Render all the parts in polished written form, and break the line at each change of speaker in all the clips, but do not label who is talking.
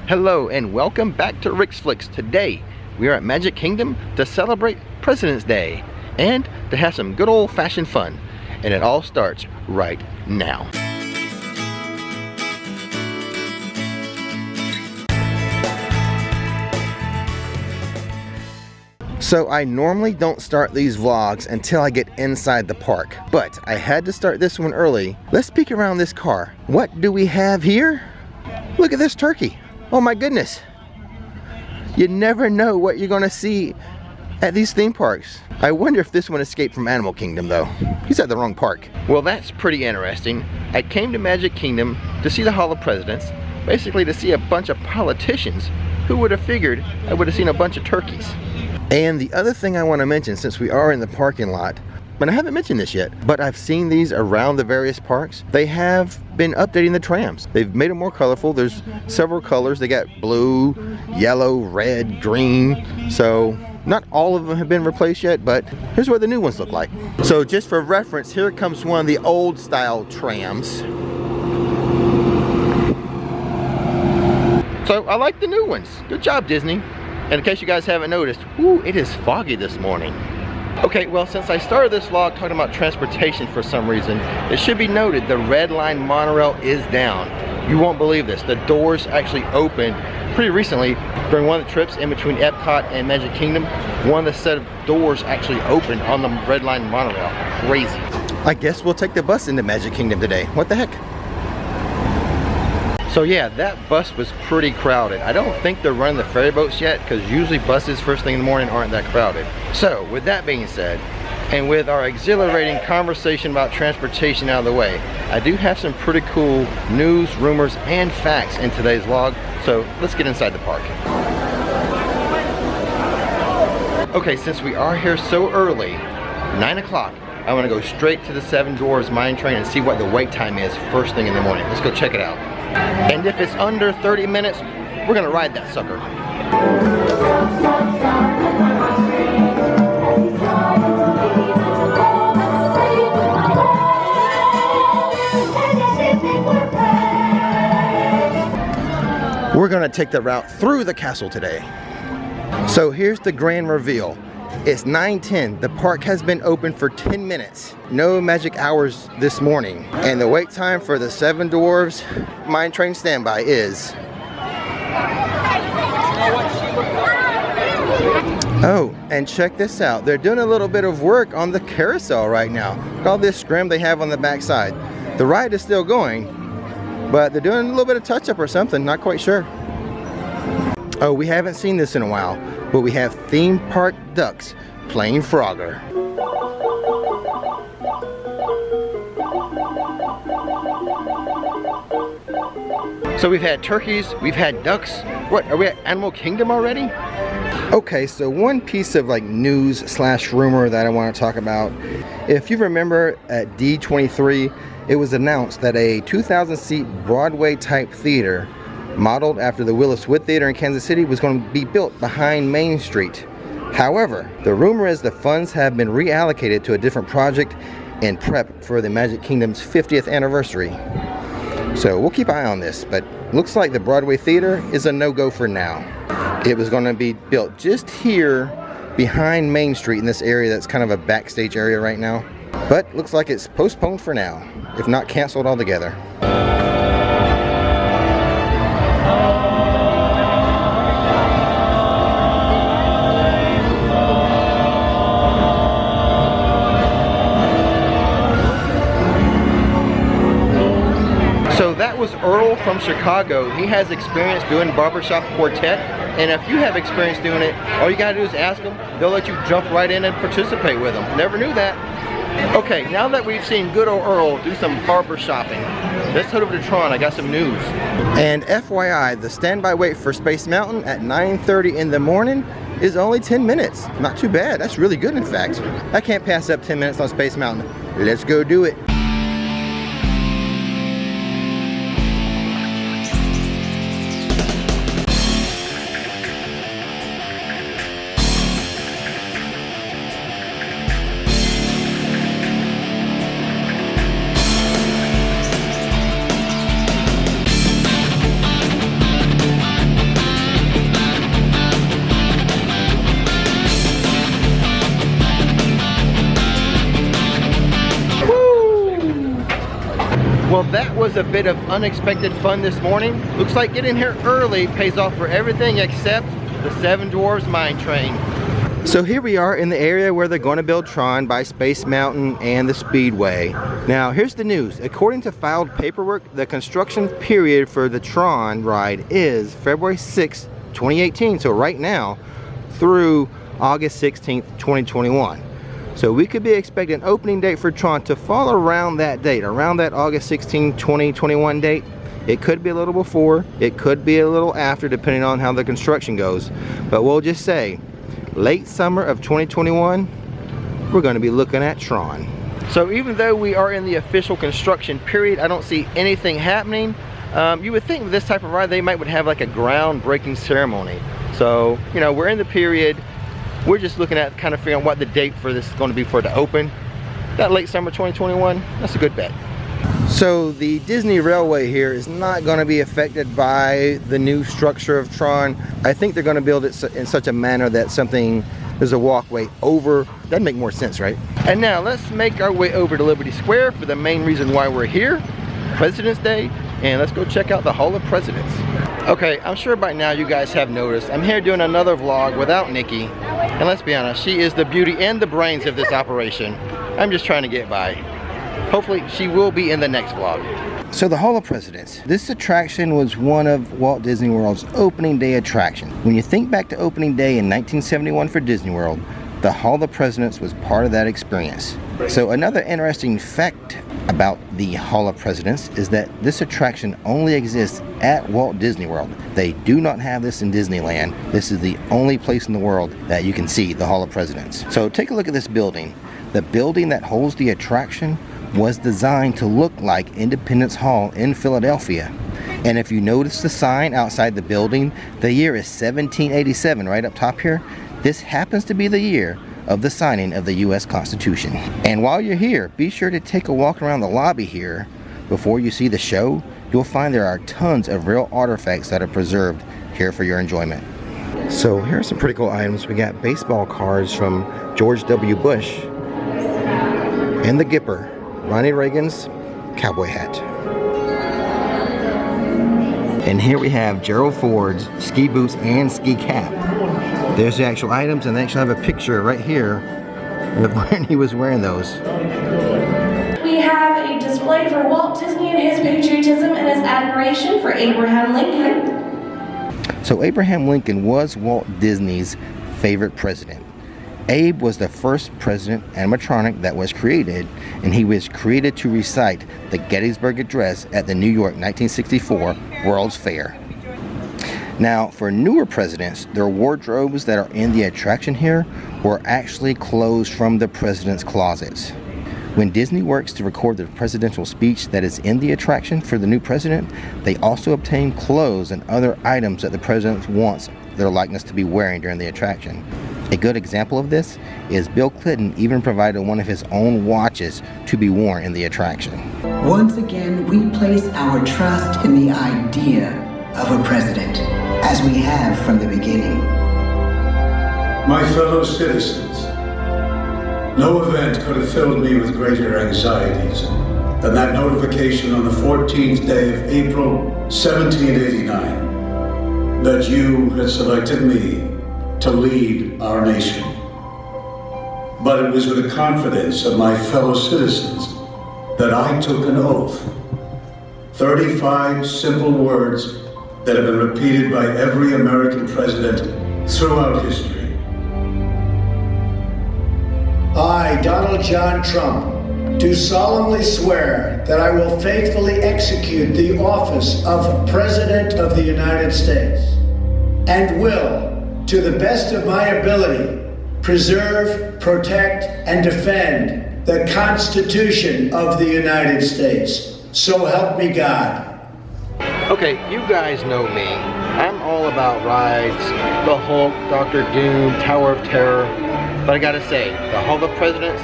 Hello and welcome back to Rick's Flix. Today we are at Magic Kingdom to celebrate President's Day and to have some good old-fashioned fun. And it all starts right now. So I normally don't start these vlogs until I get inside the park, but I had to start this one early. Let's peek around this car. What do we have here? Look at this turkey. Oh my goodness. You never know what you're gonna see at these theme parks. I wonder if this one escaped from Animal Kingdom though. He's at the wrong park. Well, that's pretty interesting. I came to Magic Kingdom to see the Hall of Presidents, basically to see a bunch of politicians. Who would have figured I would have seen a bunch of turkeys? And the other thing I want to mention, since we are in the parking lot, but I haven't mentioned this yet, but I've seen these around the various parks. They have been updating the trams. They've made it more colorful. There's several colors. They got blue, yellow, red, green. So not all of them have been replaced yet, but here's what the new ones look like. So just for reference, here comes one of the old style trams. So I like the new ones. Good job, Disney. And in case you guys haven't noticed, whoo, it is foggy this morning. Okay, well, since I started this vlog talking about transportation for some reason, it should be noted the Red Line monorail is down. You won't believe this. The doors actually opened pretty recently during one of the trips in between Epcot and Magic Kingdom. One of the set of doors actually opened on the Red Line monorail. Crazy. I guess we'll take the bus into Magic Kingdom today. What the heck? So yeah, that bus was pretty crowded. I don't think they're running the ferry boats yet because usually buses first thing in the morning aren't that crowded. So with that being said, and with our exhilarating conversation about transportation out of the way, I do have some pretty cool news, rumors, and facts in today's vlog. So let's get inside the park. Okay, since we are here so early, 9 o'clock, I want to go straight to the Seven Dwarfs Mine Train and see what the wait time is first thing in the morning. Let's go check it out. And if it's under 30 minutes, we're gonna ride that sucker. We're gonna take the route through the castle today. So here's the grand reveal. It's 9:10. The park has been open for 10 minutes. No magic hours this morning. And the wait time for the Seven Dwarfs Mine Train standby is... Oh, and check this out. They're doing a little bit of work on the carousel right now. Look at all this scrim they have on the backside. The ride is still going, but they're doing a little bit of touch-up or something. Not quite sure. Oh, we haven't seen this in a while, but we have theme park ducks playing Frogger. So we've had turkeys, we've had ducks. What, are we at Animal Kingdom already? Okay, so one piece of like news slash rumor that I want to talk about. If you remember at D23, it was announced that a 2,000 seat Broadway type theater modeled after the Willis Wood Theater in Kansas City was going to be built behind Main Street. However, the rumor is the funds have been reallocated to a different project in prep for the Magic Kingdom's 50th anniversary. So we'll keep an eye on this, but looks like the Broadway Theater is a no-go for now. It was going to be built just here behind Main Street in this area that's kind of a backstage area right now. But looks like it's postponed for now, if not canceled altogether. So that was Earl from Chicago. He has experience doing barbershop quartet, and if you have experience doing it, all you gotta do is ask them. They'll let you jump right in and participate with them. Never knew that. Okay, now that we've seen good old Earl do some barber shopping, let's head over to Tron. I got some news. And FYI, the standby wait for Space Mountain at 9:30 in the morning is only 10 minutes. Not too bad. That's really good, in fact. I can't pass up 10 minutes on Space Mountain. Let's go do it. was a bit of unexpected fun this morning. Looks like getting here early pays off for everything except the Seven Dwarfs Mine Train. So here we are in the area where they're going to build Tron by Space Mountain and the Speedway. Now here's the news. According to filed paperwork, the construction period for the Tron ride is February 6th, 2018, so right now, through August 16th, 2021. So we could be expecting an opening date for Tron to fall around that date, around that August 16, 2021 date. It could be a little before, it could be a little after, depending on how the construction goes. But we'll just say, late summer of 2021, we're going to be looking at Tron. So even though we are in the official construction period, I don't see anything happening. You would think with this type of ride, they would have like a groundbreaking ceremony. So, you know, we're in the period. We're just looking at kind of figuring out what the date for this is going to be for it to open. That late summer 2021, that's a good bet. So the Disney Railway here is not going to be affected by the new structure of Tron. I think they're going to build it in such a manner that there's a walkway over. That'd make more sense, right? And now let's make our way over to Liberty Square for the main reason why we're here, President's Day, and let's go check out the Hall of Presidents. Okay, I'm sure by now you guys have noticed, I'm here doing another vlog without Nikki, and let's be honest, she is the beauty and the brains of this operation. I'm just trying to get by. Hopefully she will be in the next vlog. So the Hall of Presidents. This attraction was one of Walt Disney World's opening day attraction. When you think back to opening day in 1971 for Disney World, the Hall of Presidents was part of that experience. So another interesting fact about the Hall of Presidents is that this attraction only exists at Walt Disney World. They do not have this in Disneyland. This is the only place in the world that you can see the Hall of Presidents. So take a look at this building. The building that holds the attraction was designed to look like Independence Hall in Philadelphia. And if you notice the sign outside the building, the year is 1787 right up top here. This happens to be the year of the signing of the U.S. Constitution. And while you're here, be sure to take a walk around the lobby here before you see the show. You'll find there are tons of real artifacts that are preserved here for your enjoyment. So here are some pretty cool items. We got baseball cards from George W. Bush and the Gipper, Ronnie Reagan's cowboy hat. And here we have Gerald Ford's ski boots and ski cap. There's the actual items, and they actually have a picture right here of when he was wearing those.
We have a display for Walt Disney and his patriotism and his admiration for Abraham Lincoln.
So Abraham Lincoln was Walt Disney's favorite president. Abe was the first president animatronic that was created, and he was created to recite the Gettysburg Address at the New York 1964 World's Fair. Now, for newer presidents, their wardrobes that are in the attraction here were actually clothes from the president's closets. When Disney works to record the presidential speech that is in the attraction for the new president, they also obtain clothes and other items that the president wants their likeness to be wearing during the attraction. A good example of this is Bill Clinton even provided one of his own watches to be worn in the attraction.
Once again, we place our trust in the idea of a president, as we have from the beginning.
My fellow citizens, no event could have filled me with greater anxieties than that notification on the 14th day of April, 1789, that you had selected me to lead our nation. But it was with the confidence of my fellow citizens that I took an oath. 35 simple words that have been repeated by every American president throughout history.
I, Donald John Trump, do solemnly swear that I will faithfully execute the office of President of the United States and will, to the best of my ability, preserve, protect, and defend the Constitution of the United States. So help me God.
Okay, you guys know me. I'm all about rides, the Hulk, Dr. Doom, Tower of Terror. But I gotta say, the Hall of Presidents,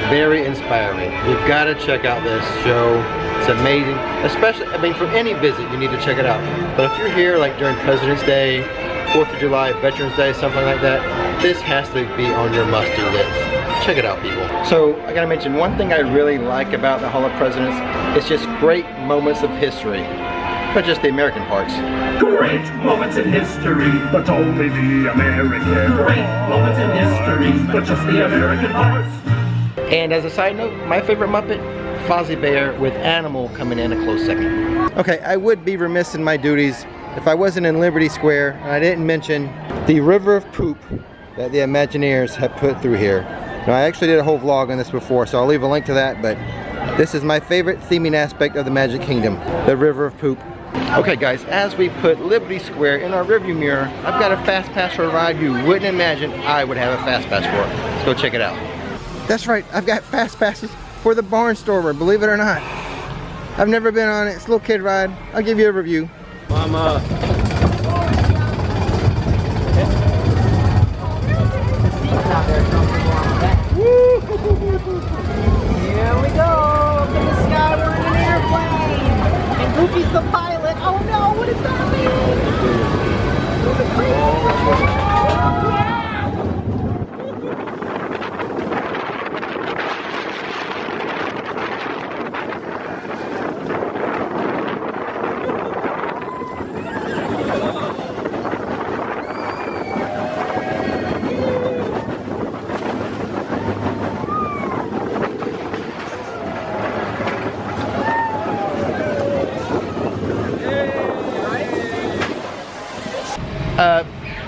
very inspiring. You've gotta check out this show. It's amazing. Especially, I mean, for any visit, you need to check it out. But if you're here like during President's Day, 4th of July, Veterans Day, something like that, this has to be on your must-do list. Check it out, people. So I gotta mention one thing I really like about the Hall of Presidents. It's just great moments of history, but just the American parts.
Great moments in history, but only the American. Great moments in history, but just the American parts.
And as a side note, my favorite Muppet, Fozzie Bear, with Animal coming in a close second. Okay, I would be remiss in my duties if I wasn't in Liberty Square and I didn't mention the river of poop that the Imagineers have put through here. Now, I actually did a whole vlog on this before, so I'll leave a link to that, but this is my favorite theming aspect of the Magic Kingdom, the river of poop. Okay guys, as we put Liberty Square in our rearview mirror, I've got a fast pass for a ride you wouldn't imagine I would have a fast pass for. Let's go check it out. That's right, I've got fast passes for the Barnstormer, believe it or not. I've never been on it, it's a little kid ride. I'll give you a review.
Mama.
Here we go, up in the sky, we're in an airplane. And Goofy's the pilot. Oh no, what does that mean? Is it crazy?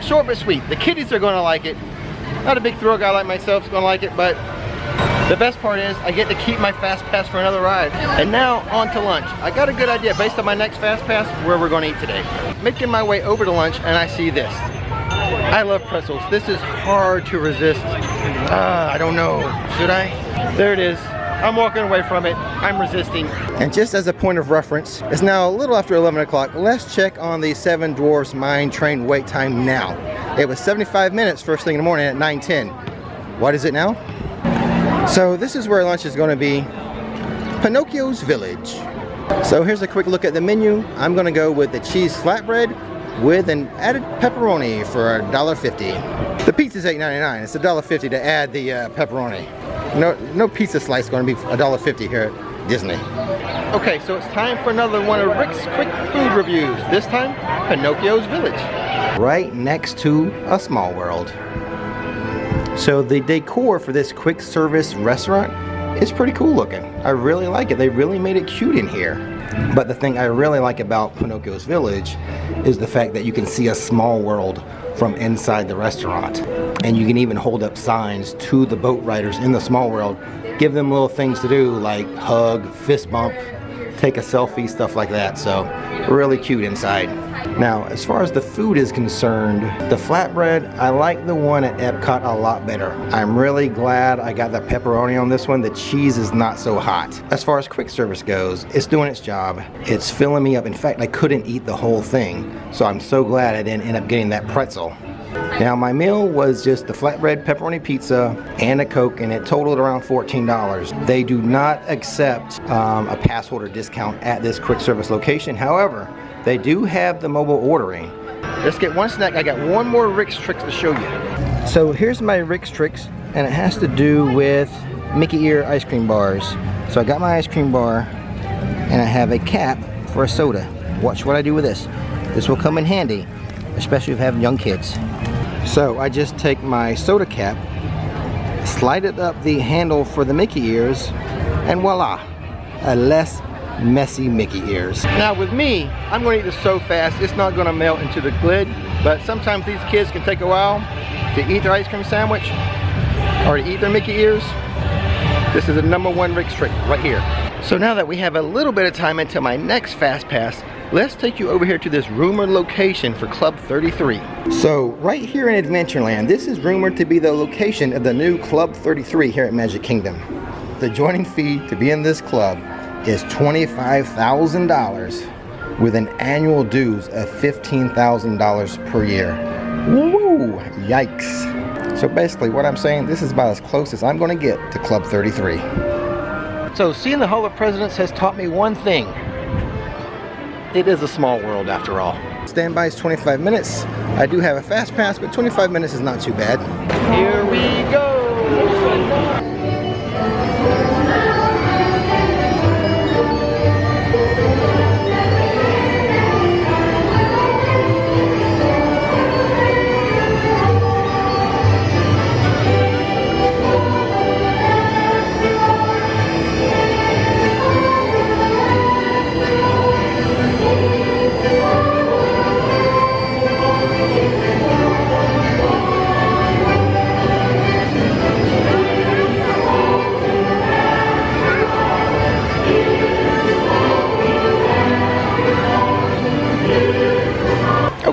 Short but sweet. The kiddies are gonna like it. Not a big thrill guy like myself is gonna like it, but the best part is I get to keep my fast pass for another ride. And now on to lunch. I got a good idea based on my next fast pass where we're gonna eat today. Making my way over to lunch and I see this. I love pretzels. This is hard to resist. I don't know. Should I? There it is. I'm walking away from it. I'm resisting. And just as a point of reference, it's now a little after 11 o'clock. Let's check on the Seven Dwarfs Mine Train wait time now. It was 75 minutes first thing in the morning at 9:10. What is it now? So this is where lunch is going to be. Pinocchio's Village. So here's a quick look at the menu. I'm going to go with the cheese flatbread with an added pepperoni for $1.50. The pizza's $8.99. It's $1.50 to add the pepperoni. No pizza slice going to be $1.50 here at Disney. Okay, so it's time for another one of Rick's quick food reviews. This time, Pinocchio's Village. Right next to a Small World. So the decor for this quick service restaurant is pretty cool looking. I really like it. They really made it cute in here. But the thing I really like about Pinocchio's Village is the fact that you can see a Small World from inside the restaurant. And you can even hold up signs to the boat riders in the Small World, give them little things to do like hug, fist bump, take a selfie, stuff like that. So really cute inside. Now, as far as the food is concerned, the flatbread, I like the one at Epcot a lot better. I'm really glad I got the pepperoni on this one. The cheese is not so hot. As far as quick service goes, it's doing its job. It's filling me up. In fact, I couldn't eat the whole thing. So I'm so glad I didn't end up getting that pretzel. Now, my meal was just the flatbread pepperoni pizza and a Coke, and it totaled around $14. They do not accept a pass holder discount at this quick service location. However, they do have the mobile ordering. Let's get one snack. I got one more Rick's Tricks to show you. So here's my Rick's Tricks, and it has to do with Mickey ear ice cream bars. So I got my ice cream bar, and I have a cap for a soda. Watch what I do with this. This will come in handy, especially if you have young kids. So I just take my soda cap, slide it up the handle for the Mickey ears, and voila, a less messy Mickey ears. Now with me, I'm going to eat this so fast it's not going to melt into the lid, but sometimes these kids can take a while to eat their ice cream sandwich or to eat their Mickey ears. This is the #1 Rick's trick right here. So now that we have a little bit of time until my next fast pass, let's take you over here to this rumored location for Club 33. So right here in Adventureland, this is rumored to be the location of the new Club 33 here at Magic Kingdom. The joining fee to be in this club is $25,000 with an annual dues of $15,000 per year. Woo! Yikes. So basically what I'm saying, this is about as close as I'm going to get to Club 33. So seeing the Hall of Presidents has taught me one thing. It is a small world after all. Standby is 25 minutes. I do have a fast pass, but 25 minutes is not too bad. Here we go.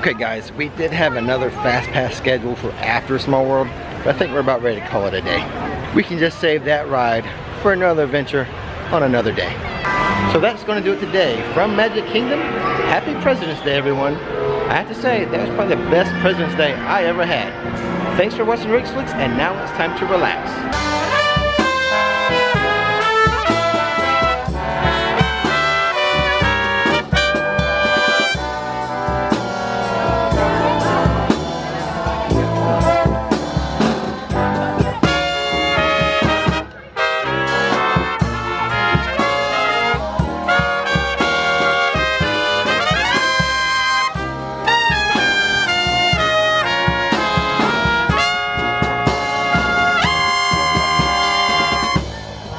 Okay guys, we did have another fast pass scheduled for after Small World, but I think we're about ready to call it a day. We can just save that ride for another adventure on another day. So that's going to do it today from Magic Kingdom. Happy President's Day, everyone. I have to say, that was probably the best President's Day I ever had. Thanks for watching Rick's Flix, and now it's time to relax.